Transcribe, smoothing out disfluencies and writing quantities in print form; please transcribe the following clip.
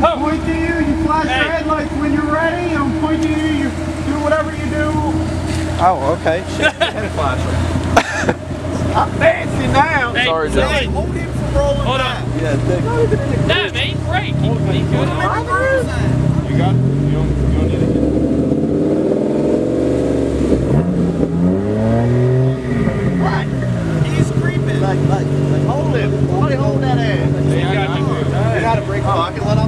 point to you, you flash your headlights when you're ready, I'm point to you, you do whatever you do. Oh, okay. Shake your head flasher. I'm fancy now. Hey, sorry, Joe. Joe. Hold him from rolling Hold back. on. Yeah, dig. No, man, break. He's good. You got it? You don't need it. What? He's creeping. Like, hold him. Somebody hold that ass. You got to You gotta break. Oh, I can let